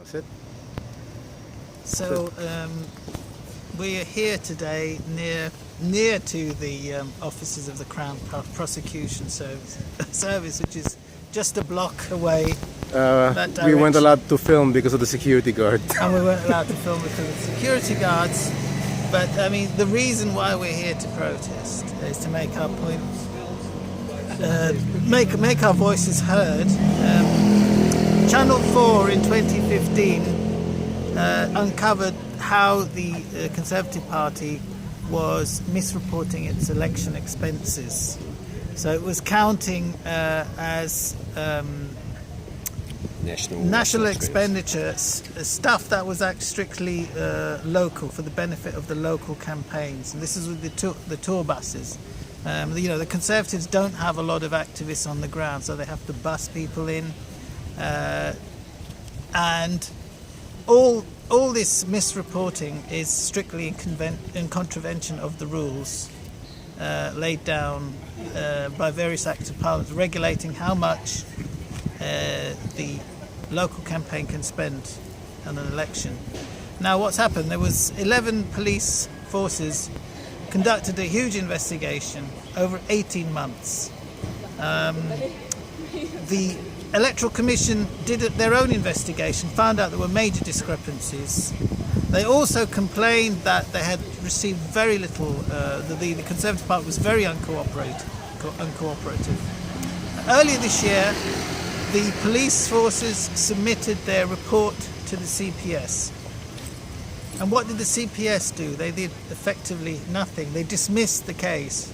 Sit. So we are here today near to the offices of the Crown Prosecution Service, which is just a block away. We weren't allowed to film because of the security guard. And we weren't allowed to film because of the security guards. But I mean, the reason why we're here to protest is to make our point, make our voices heard. Channel 4 in 2015 uncovered how the Conservative Party was misreporting its election expenses. So it was counting as national expenditures, stuff that was actually strictly local for the benefit of the local campaigns. And this is with the tour buses. The Conservatives don't have a lot of activists on the ground, so they have to bus people in. And all this misreporting is strictly in contravention of the rules laid down by various acts of parliament regulating how much the local campaign can spend on an election. Now what's happened, there was 11 police forces conducted a huge investigation over 18 months. The Electoral Commission did their own investigation, found out there were major discrepancies. They also complained that they had received very little, the Conservative Party was very uncooperative. Earlier this year, the police forces submitted their report to the CPS. And what did the CPS do? They did effectively nothing. They dismissed the case.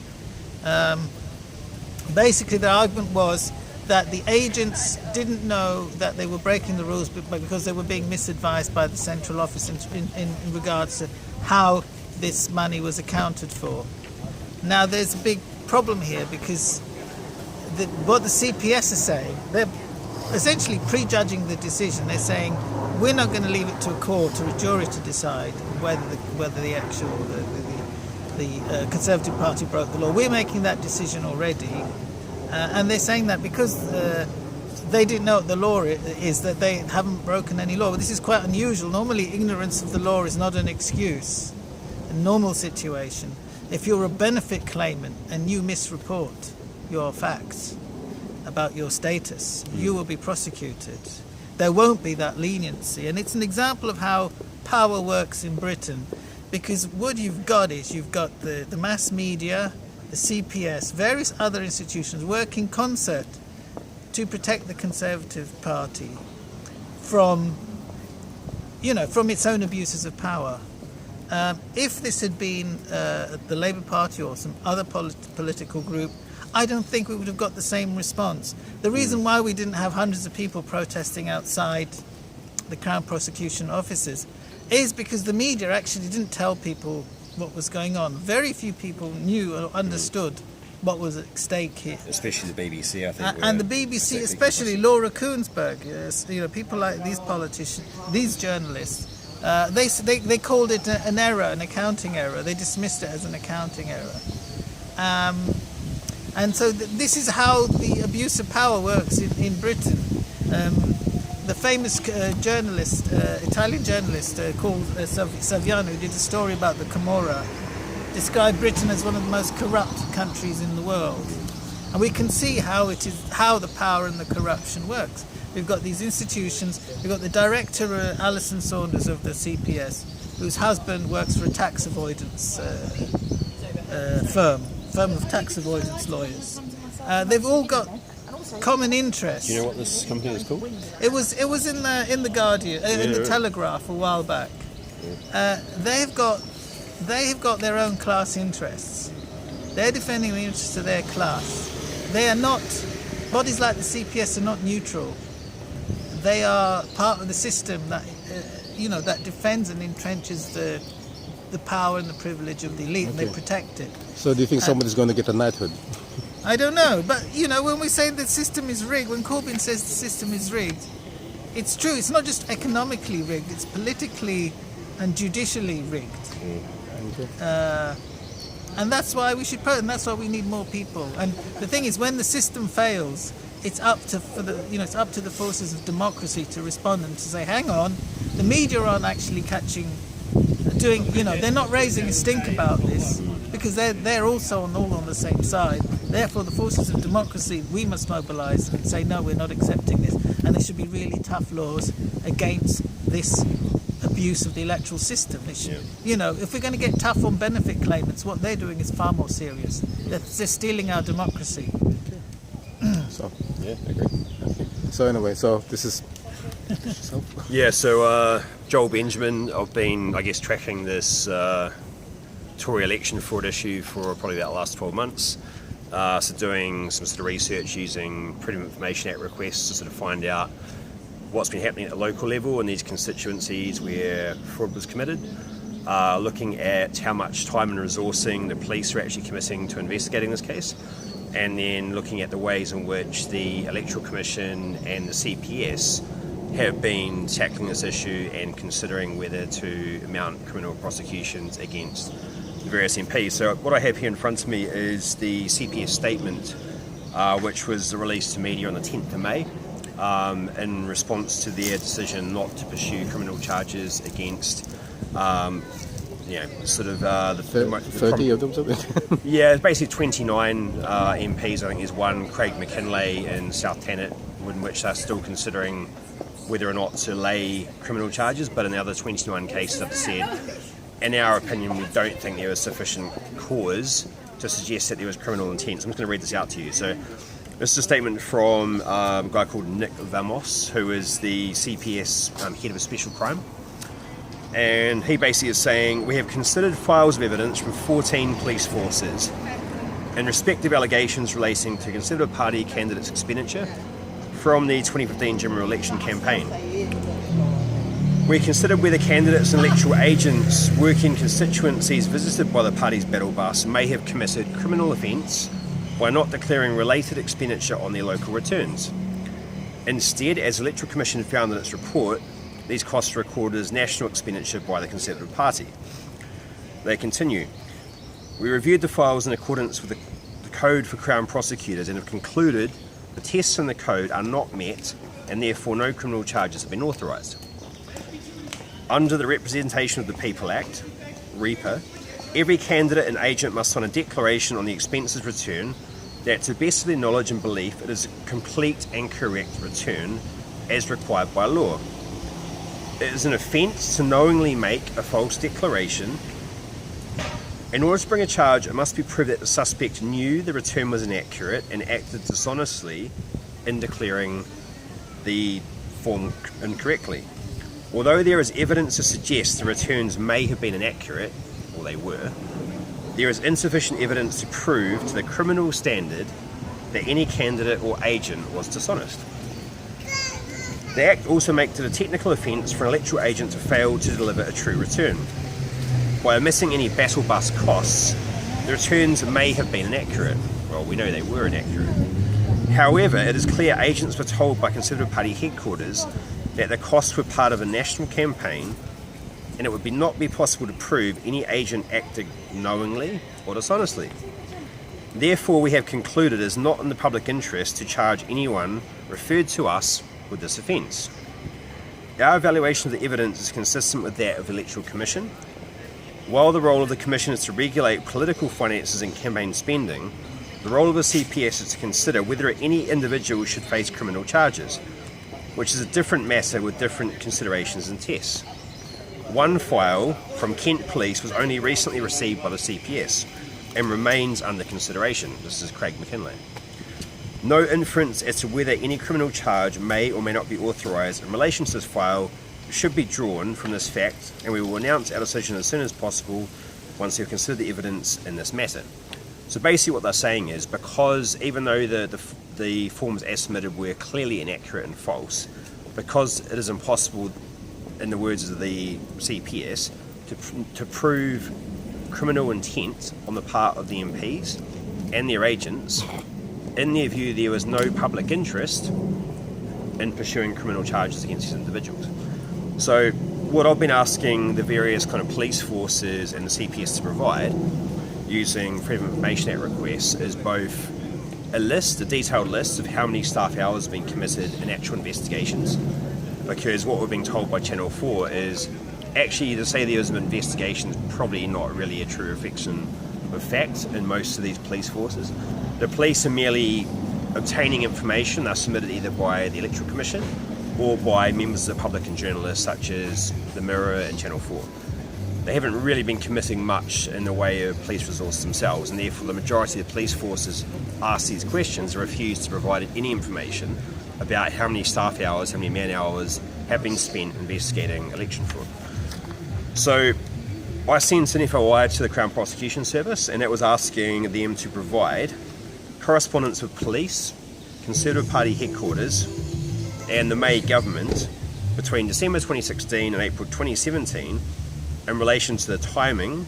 Basically, the argument was that the agents didn't know that they were breaking the rules because they were being misadvised by the central office in regards to how this money was accounted for. Now, there's a big problem here because what the CPS are saying, they're essentially prejudging the decision. They're saying, we're not going to leave it to a court or a jury to decide whether the actual the Conservative Party broke the law. We're making that decision already. And they're saying that because they didn't know what the law is, that they haven't broken any law. But this is quite unusual. Normally, ignorance of the law is not an excuse. A normal situation. If you're a benefit claimant and you misreport your facts about your status, you will be prosecuted. There won't be that leniency. And it's an example of how power works in Britain. Because what you've got is you've got the mass media, the CPS, various other institutions work in concert to protect the Conservative Party from its own abuses of power. If this had been the Labour Party or some other political group, I don't think we would have got the same response. The reason why we didn't have hundreds of people protesting outside the Crown Prosecution offices is because the media actually didn't tell people what was going on. Very few people knew or understood what was at stake here. Especially the BBC, I think. And the BBC, especially Laura Koonsberg, people like these politicians, these journalists, they called it an error, an accounting error. They dismissed it as an accounting error. And so this is how the abuse of power works in Britain. The famous Italian journalist called Saviano, who did a story about the Camorra, described Britain as one of the most corrupt countries in the world. And we can see how the power and the corruption works. We've got these institutions. We've got the director, Alison Saunders of the CPS, whose husband works for a tax avoidance firm of tax avoidance lawyers. They've all got common interests. Do you know what this company is called? It was in the Guardian, in the Telegraph a while back. They've got their own class interests. They're defending the interests of their class. They are not. Bodies like the CPS are not neutral. They are part of the system that that defends and entrenches the power and the privilege of the elite, and they protect it. So do you think somebody's going to get a knighthood? I don't know, but when we say the system is rigged, when Corbyn says the system is rigged, it's true. It's not just economically rigged; it's politically and judicially rigged. And that's why we should and that's why we need more people. And the thing is, when the system fails, it's up to it's up to the forces of democracy to respond and to say, hang on, the media aren't actually they're not raising a stink about this, because they're also all on the same side. Therefore, the forces of democracy, we must mobilise and say, no, we're not accepting this, and there should be really tough laws against this abuse of the electoral system. It should, if we're going to get tough on benefit claimants, what they're doing is far more serious. They're stealing our democracy. So, Yeah, I agree. so anyway, so this is. Yeah, so Joel Benjamin, I've been, tracking this Tory election fraud issue for probably about the last 12 months. So doing some sort of research using Freedom of Information Act requests to sort of find out what's been happening at the local level in these constituencies where fraud was committed. Looking at how much time and resourcing the police are actually committing to investigating this case. And then looking at the ways in which the Electoral Commission and the CPS have been tackling this issue and considering whether to mount criminal prosecutions against the various MPs. So what I have here in front of me is the CPS statement, which was released to media on the 10th of May in response to their decision not to pursue criminal charges against the 30 of them, something. Yeah, it's basically 29 MPs. I think there's one, Craig McKinlay in South Tannet, in which they're still considering whether or not to lay criminal charges, but in the other 29 cases, I've said, in our opinion, we don't think there was sufficient cause to suggest that there was criminal intent. So I'm just going to read this out to you. So this is a statement from a guy called Nick Vamos, who is the CPS head of a special crime. And he basically is saying, we have considered files of evidence from 14 police forces in respective allegations relating to Conservative Party candidates' expenditure from the 2015 general election campaign. We considered whether candidates and electoral agents working in constituencies visited by the party's battle bus may have committed criminal offence by not declaring related expenditure on their local returns. Instead, as the Electoral Commission found in its report, these costs were recorded as national expenditure by the Conservative Party. They continue. We reviewed the files in accordance with the Code for Crown Prosecutors and have concluded the tests in the code are not met and therefore no criminal charges have been authorised. Under the Representation of the People Act, REPA, every candidate and agent must sign a declaration on the expenses return that to the best of their knowledge and belief it is a complete and correct return as required by law. It is an offence to knowingly make a false declaration. In order to bring a charge, it must be proved that the suspect knew the return was inaccurate and acted dishonestly in declaring the form incorrectly. Although there is evidence to suggest the returns may have been inaccurate, or they were, there is insufficient evidence to prove to the criminal standard that any candidate or agent was dishonest. The Act also makes it a technical offence for an electoral agent to fail to deliver a true return. By omitting any battle bus costs, the returns may have been inaccurate. Well, we know they were inaccurate. However, it is clear agents were told by Conservative Party headquarters that the costs were part of a national campaign and it would not be possible to prove any agent acted knowingly or dishonestly. Therefore, we have concluded it is not in the public interest to charge anyone referred to us with this offence. Our evaluation of the evidence is consistent with that of the Electoral Commission. While the role of the Commission is to regulate political finances and campaign spending, the role of the CPS is to consider whether any individual should face criminal charges, which is a different matter with different considerations and tests. One file from Kent Police was only recently received by the CPS and remains under consideration. This is Craig McKinlay. No inference as to whether any criminal charge may or may not be authorised in relation to this file should be drawn from this fact, and we will announce our decision as soon as possible once we have considered the evidence in this matter. So basically what they're saying is, because even though the forms as submitted were clearly inaccurate and false, because it is impossible, in the words of the CPS, to prove criminal intent on the part of the MPs and their agents, in their view there was no public interest in pursuing criminal charges against these individuals. So what I've been asking the various kind of police forces and the CPS to provide using Freedom of Information Act requests is both a detailed list of how many staff hours have been committed in actual investigations, because what we're being told by Channel 4 is actually to say there's an investigation is probably not really a true reflection of fact in most of these police forces. The police are merely obtaining information that's submitted either by the Electoral Commission or by members of the public and journalists such as the Mirror and Channel 4. They haven't really been committing much in the way of police resources themselves, and therefore the majority of the police forces ask these questions and refuse to provide any information about how many staff hours, how many man hours have been spent investigating election fraud. So I sent an FOI to the Crown Prosecution Service, and that was asking them to provide correspondence with police, Conservative Party headquarters and the May government between December 2016 and April 2017 in relation to the timing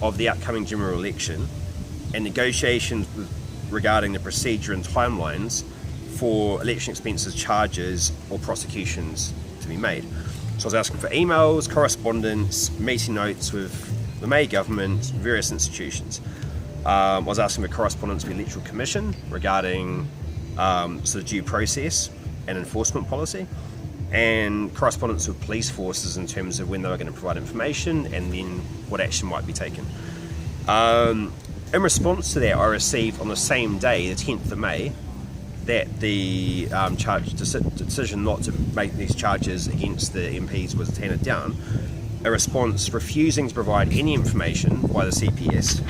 of the upcoming general election and negotiations regarding the procedure and timelines for election expenses, charges or prosecutions to be made. So I was asking for emails, correspondence, meeting notes with the May government, various institutions. I was asking for correspondence with the Electoral Commission regarding sort of due process and enforcement policy, and correspondence with police forces in terms of when they were going to provide information and then what action might be taken. In response to that, I received on the same day, the 10th of May, that the decision not to make these charges against the MPs was handed down, a response refusing to provide any information by the CPS.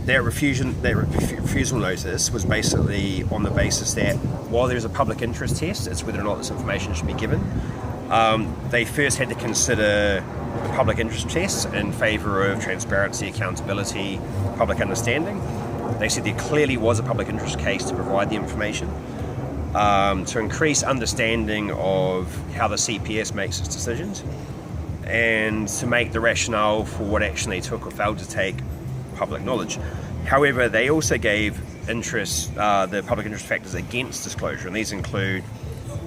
That refusal notice was basically on the basis that while there's a public interest test, it's whether or not this information should be given. They first had to consider the public interest test in favour of transparency, accountability, public understanding. They said there clearly was a public interest case to provide the information. To increase understanding of how the CPS makes its decisions, and to make the rationale for what action they took or failed to take public knowledge. However, they also gave the public interest factors against disclosure, and these include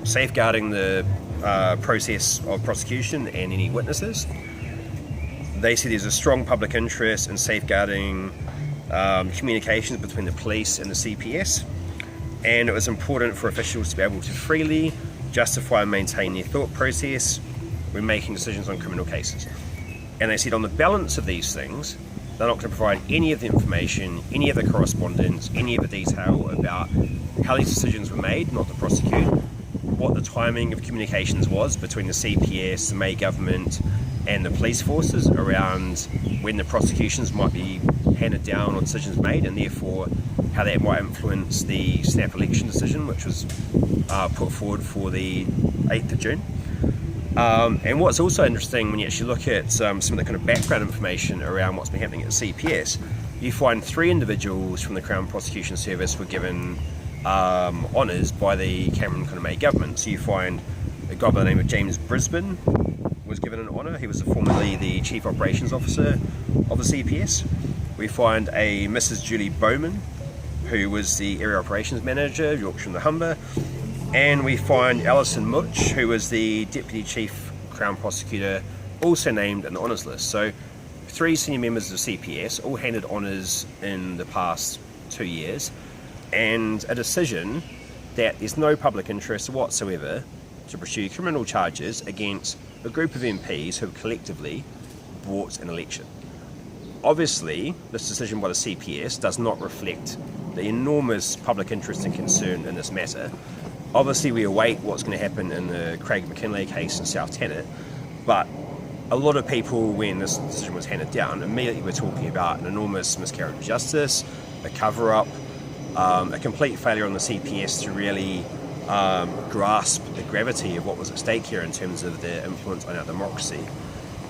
safeguarding the process of prosecution and any witnesses. They said there's a strong public interest in safeguarding communications between the police and the CPS, and it was important for officials to be able to freely justify and maintain their thought process when making decisions on criminal cases. And they said on the balance of these things, they're not going to provide any of the information, any of the correspondence, any of the detail about how these decisions were made, not to prosecute, what the timing of communications was between the CPS, the May government and the police forces around when the prosecutions might be handed down or decisions made, and therefore how that might influence the snap election decision, which was put forward for the 8th of June. And what's also interesting when you actually look at some of the kind of background information around what's been happening at CPS, you find 3 individuals from the Crown Prosecution Service were given honours by the Cameron kind of May government. So you find a guy by the name of James Brisbane was given an honour. He was formerly the Chief Operations Officer of the CPS. We find a Mrs. Julie Bowman, who was the Area Operations Manager, Yorkshire and the Humber. And we find Alison Mutch, who was the Deputy Chief Crown Prosecutor, also named in the honours list. So 3 senior members of CPS, all handed honours in the past 2 years, and a decision that there's no public interest whatsoever to pursue criminal charges against a group of MPs who have collectively bought an election. Obviously, this decision by the CPS does not reflect the enormous public interest and concern in this matter. Obviously, we await what's going to happen in the Craig McKinlay case in South Tannet, but a lot of people, when this decision was handed down, immediately were talking about an enormous miscarriage of justice, a cover-up, a complete failure on the CPS to really grasp the gravity of what was at stake here in terms of their influence on our democracy.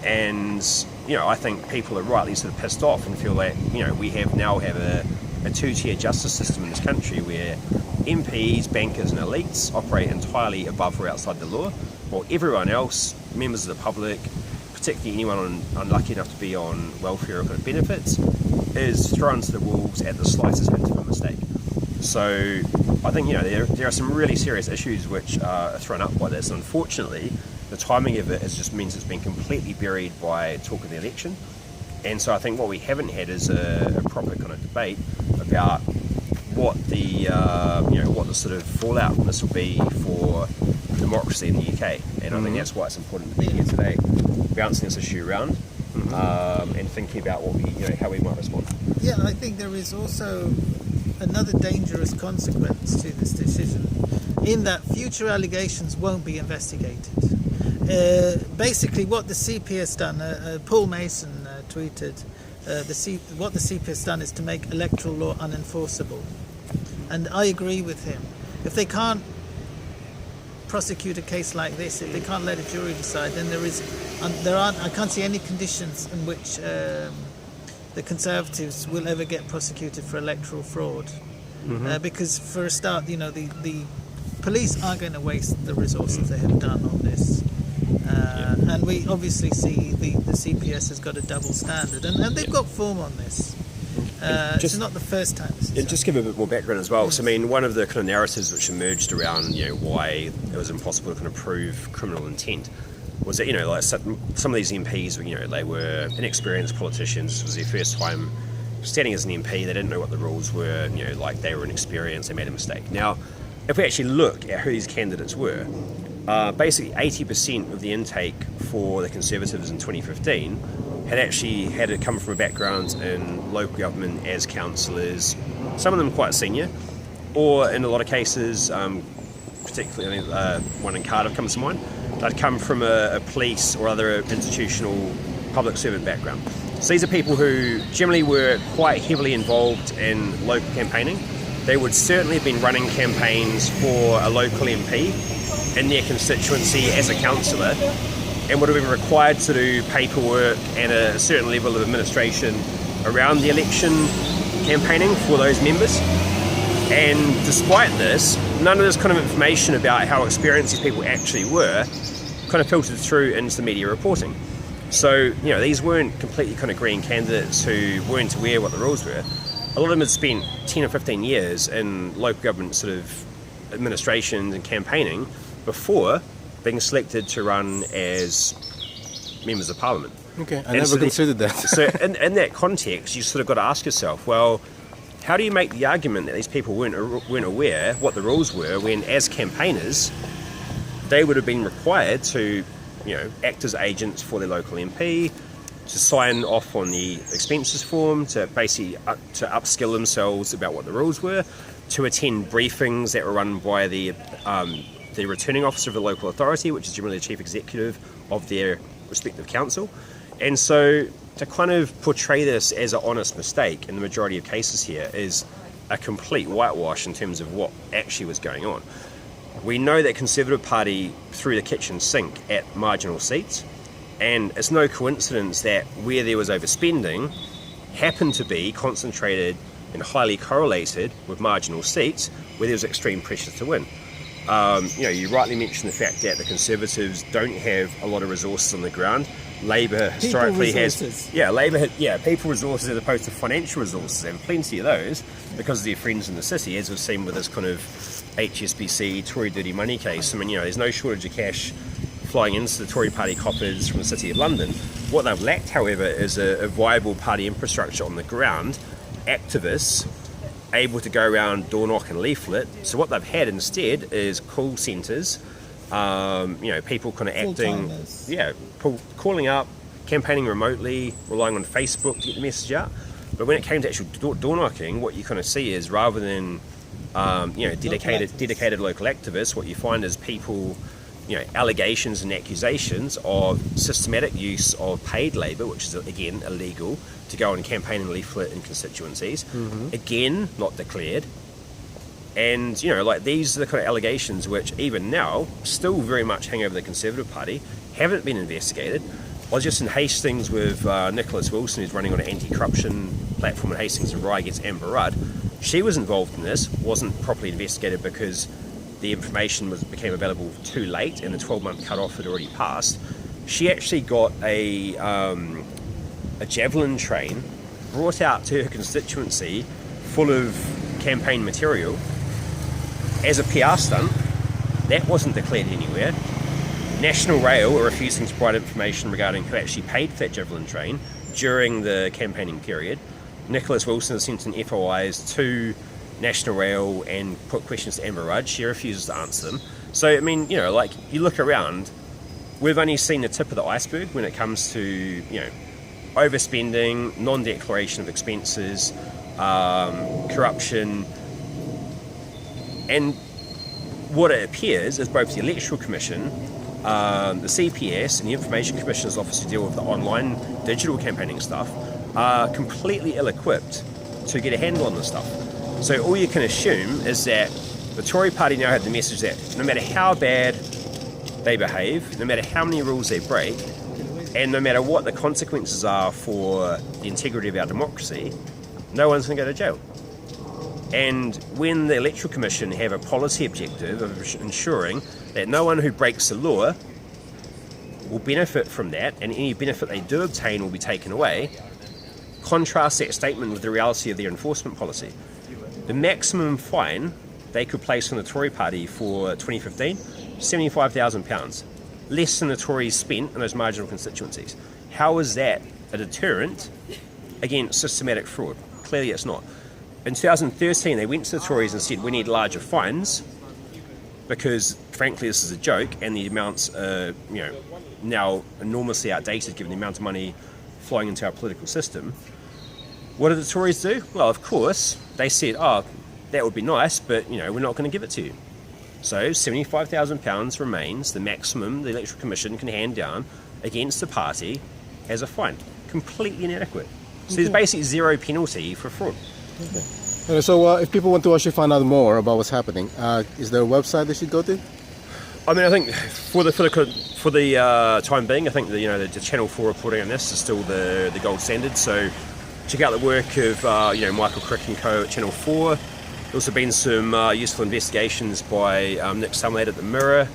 And, I think people are rightly sort of pissed off and feel that, we now have a two-tier justice system in this country where MPs, bankers and elites operate entirely above or outside the law, while everyone else, members of the public, particularly anyone unlucky enough to be on welfare or kind of benefits, is thrown to the wolves at the slightest hint of a mistake. So I think there are some really serious issues which are thrown up by this. Unfortunately, the timing of it just means it's been completely buried by talk of the election. And so I think what we haven't had is a proper kind of debate about what the what the sort of fallout from this will be for democracy in the UK, and I think that's why it's important to be here today, bouncing this issue around and thinking about what we, how we might respond. Yeah, I think there is also another dangerous consequence to this decision, in that future allegations won't be investigated. Basically, what the CPS done, Paul Mason tweeted, what the CPS done is to make electoral law unenforceable, and I agree with him. If they can't prosecute a case like this, if they can't let a jury decide, then I can't see any conditions in which the Conservatives will ever get prosecuted for electoral fraud. Because for a start, the police aren't going to waste the resources they have done on this. And we obviously see the CPS has got a double standard, and they've got form on this. It's not the first time this is just give a bit more background as well. So, I mean, one of the kind of narratives which emerged around, why it was impossible to kind of prove criminal intent was that, like some of these MPs were, they were inexperienced politicians. It was their first time standing as an MP. They didn't know what the rules were. Like they were inexperienced. They made a mistake. Now, if we actually look at who these candidates were, basically 80% of the intake for the Conservatives in 2015 had actually had to come from a background in local government as councillors, some of them quite senior, or in a lot of cases, particularly one in Cardiff comes to mind, they'd come from a police or other institutional public servant background. So these are people who generally were quite heavily involved in local campaigning. They would certainly have been running campaigns for a local MP in their constituency as a councillor, and would have been required to do paperwork and a certain level of administration around the election campaigning for those members. And despite this, none of this kind of information about how experienced these people actually were kind of filtered through into the media reporting. So, these weren't completely kind of green candidates who weren't aware what the rules were. A lot of them had spent 10 or 15 years in local government sort of administration and campaigning before being selected to run as members of parliament. Okay, I never considered that. So in that context, you sort of got to ask yourself, well, how do you make the argument that these people weren't aware what the rules were when, as campaigners, they would have been required to, act as agents for their local MP, to sign off on the expenses form, to basically to upskill themselves about what the rules were, to attend briefings that were run by the returning officer of the local authority, which is generally the chief executive of their respective council. And so to kind of portray this as an honest mistake in the majority of cases here is a complete whitewash in terms of what actually was going on. We know that Conservative Party threw the kitchen sink at marginal seats, and it's no coincidence that where there was overspending happened to be concentrated and highly correlated with marginal seats where there was extreme pressure to win. You rightly mentioned the fact that the Conservatives don't have a lot of resources on the ground. Labour historically has people resources as opposed to financial resources. They have plenty of those because of their friends in the city, as we've seen with this kind of HSBC Tory dirty money case. I mean, there's no shortage of cash flying into the Tory party coffers from the City of London. What they've lacked, however, is a viable party infrastructure on the ground, activists able to go around door knock and leaflet. So what they've had instead is call centres, people kind of acting, calling up, campaigning remotely, relying on Facebook to get the message out. But when it came to actual door knocking, what you kind of see is rather than dedicated local activists, what you find is people, allegations and accusations of systematic use of paid labour, which is again illegal, to go and campaign and leaflet in constituencies, again not declared. And these are the kind of allegations which even now still very much hang over the Conservative Party, haven't been investigated. I was just in Hastings with Nicholas Wilson, who's running on an anti-corruption platform in Hastings and Rye against Amber Rudd. She was involved in this, wasn't properly investigated because the information became available too late and the 12-month cut-off had already passed. She actually got a javelin train brought out to her constituency full of campaign material as a PR stunt. That wasn't declared anywhere. National Rail are refusing to provide information regarding who actually paid for that javelin train during the campaigning period. Nicholas Wilson has sent in FOIs to National Rail and put questions to Amber Rudd. She refuses to answer them. So, I mean, you know, like, you look around, we've only seen the tip of the iceberg when it comes to, you know, overspending, non-declaration of expenses, corruption, and what it appears is both the Electoral Commission, the CPS, and the Information Commissioner's Office who deal with the online digital campaigning stuff are completely ill-equipped to get a handle on this stuff. So all you can assume is that the Tory party now have the message that no matter how bad they behave, no matter how many rules they break, and no matter what the consequences are for the integrity of our democracy, no one's going to go to jail. And when the Electoral Commission have a policy objective of ensuring that no one who breaks the law will benefit from that, and any benefit they do obtain will be taken away, contrast that statement with the reality of their enforcement policy. The maximum fine they could place on the Tory party for 2015, £75,000, less than the Tories spent in those marginal constituencies. How is that a deterrent against systematic fraud? Clearly it's not. In 2013, they went to the Tories and said, we need larger fines because, frankly, this is a joke and the amounts are, you know, now enormously outdated given the amount of money flowing into our political system. What did the Tories do? Well, of course, they said, oh, that would be nice, but, you know, we're not going to give it to you. So £75,000 remains the maximum the Electoral Commission can hand down against the party as a fine. Completely inadequate. So there's basically zero penalty for fraud. Okay. So if people want to actually find out more about what's happening, is there a website they should go to? I mean, I think for the time being, I think the Channel 4 reporting on this is still the gold standard. So check out the work of Michael Crick and co at Channel 4. There's also been some useful investigations by Nick Sumlad at the Mirror,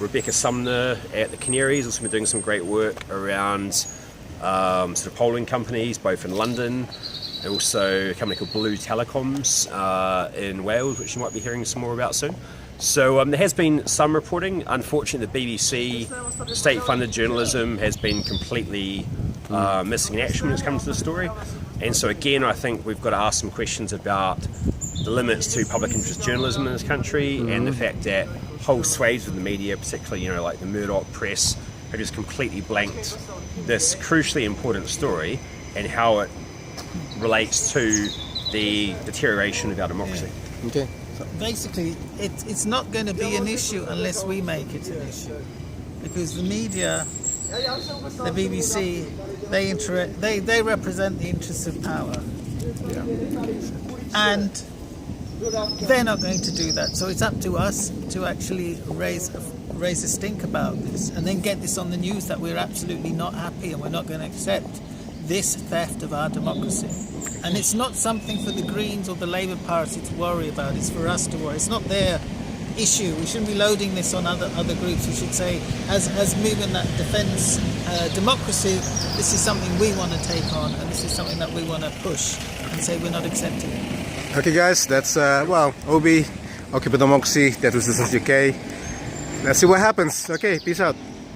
Rebecca Sumner at the Canaries. Also been doing some great work around sort of polling companies, both in London. And also a company called Blue Telecoms in Wales, which you might be hearing some more about soon. So there has been some reporting. Unfortunately, the BBC state-funded journalism has been completely missing in action when it's come to the story. And so again, I think we've got to ask some questions about the limits to public interest journalism in this country and the fact that whole swathes of the media, particularly like the Murdoch press, have just completely blanked this crucially important story and how it relates to the deterioration of our democracy. Yeah. Okay. Basically, it's not going to be an issue unless we make it an issue, because the media, the BBC, they represent the interests of power, and they're not going to do that. So it's up to us to actually raise a stink about this, and then get this on the news that we're absolutely not happy and we're not going to accept this theft of our democracy. And it's not something for the Greens or the Labour Party to worry about. It's for us to worry. It's not their issue. We shouldn't be loading this on other groups. We should say, as a movement that defends democracy, this is something we want to take on, and this is something that we want to push and say we're not accepting it. Okay, guys, that's Obi, Occupy Democracy, that was Resistance UK. Let's see what happens. Okay, peace out.